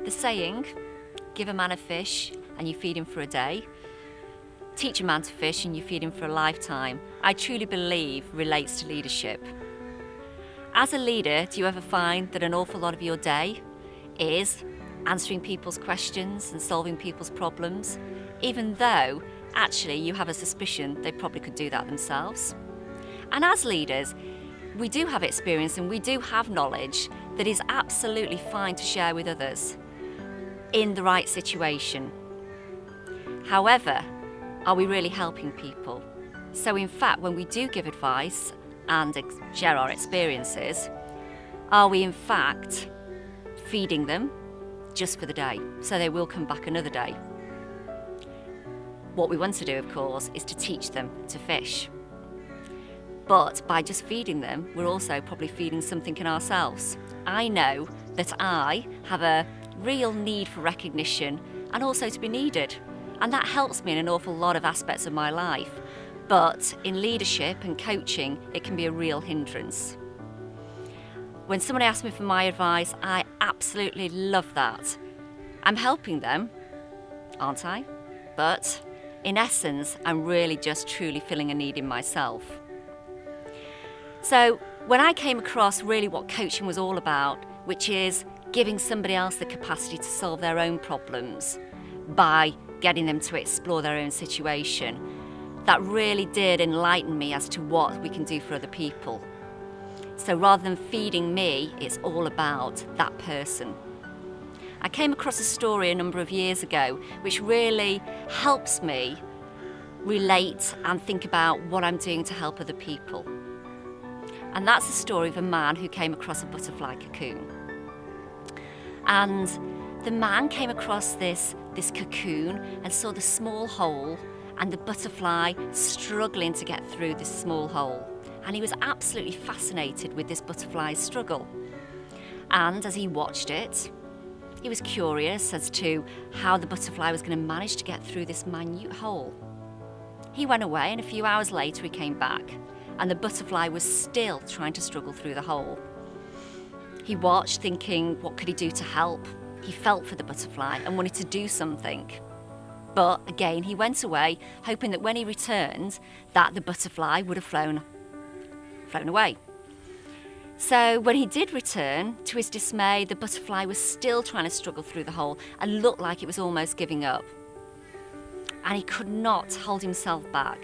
The saying, give a man a fish and you feed him for a day, teach a man to fish and you feed him for a lifetime, I truly believe relates to leadership. As a leader, do you ever find that an awful lot of your day is answering people's questions and solving people's problems, even though actually you have a suspicion they probably could do that themselves? And as leaders, we do have experience and we do have knowledge that is absolutely fine to share with others in the right situation. However, are we really helping people? So in fact, when we do give advice and share our experiences, are we in fact feeding them just for the day, so they will come back another day? What we want to do, of course, is to teach them to fish. But by just feeding them, we're also probably feeding something in ourselves. I know that I have a real need for recognition and also to be needed. And that helps me in an awful lot of aspects of my life. But in leadership and coaching, it can be a real hindrance. When someone asks me for my advice, I absolutely love that. I'm helping them, aren't I? But in essence, I'm really just truly filling a need in myself. So when I came across really what coaching was all about, which is giving somebody else the capacity to solve their own problems by getting them to explore their own situation, that really did enlighten me as to what we can do for other people. So rather than feeding me, it's all about that person. I came across a story a number of years ago which really helps me relate and think about what I'm doing to help other people. And that's the story of a man who came across a butterfly cocoon. And the man came across this cocoon and saw the small hole and the butterfly struggling to get through this small hole. And he was absolutely fascinated with this butterfly's struggle. And as he watched it, he was curious as to how the butterfly was going to manage to get through this minute hole. He went away, and a few hours later he came back, and the butterfly was still trying to struggle through the hole. He watched, thinking, what could he do to help? He felt for the butterfly and wanted to do something. But again, he went away, hoping that when he returned, that the butterfly would have flown away. So when he did return, to his dismay, the butterfly was still trying to struggle through the hole and looked like it was almost giving up. And he could not hold himself back.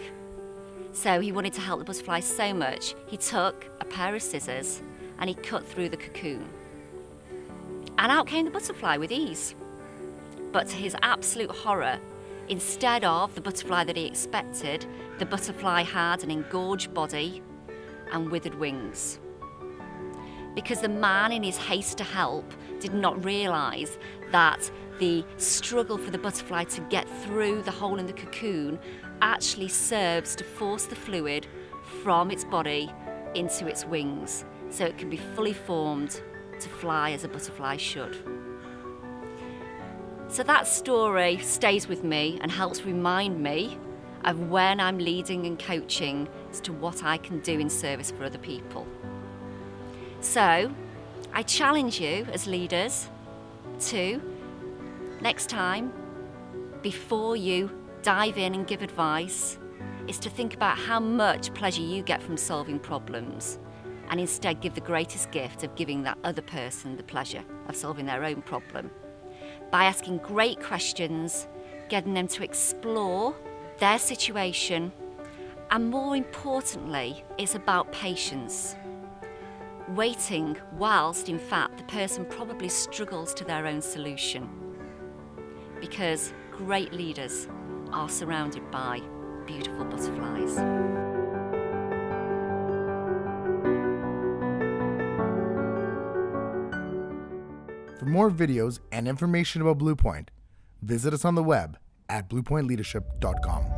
So he wanted to help the butterfly so much, he took a pair of scissors and he cut through the cocoon. And out came the butterfly with ease. But to his absolute horror, instead of the butterfly that he expected, the butterfly had an engorged body and withered wings. Because the man, in his haste to help, did not realise that the struggle for the butterfly to get through the hole in the cocoon actually serves to force the fluid from its body into its wings, so it can be fully formed to fly as a butterfly should. So that story stays with me and helps remind me of when I'm leading and coaching as to what I can do in service for other people. So I challenge you as leaders to, next time, before you dive in and give advice, is to think about how much pleasure you get from solving problems, and instead give the greatest gift of giving that other person the pleasure of solving their own problem. By asking great questions, getting them to explore their situation, and more importantly, it's about patience. Waiting whilst, in fact, the person probably struggles to their own solution. Because great leaders are surrounded by beautiful butterflies. For more videos and information about Blue Point, visit us on the web at bluepointleadership.com.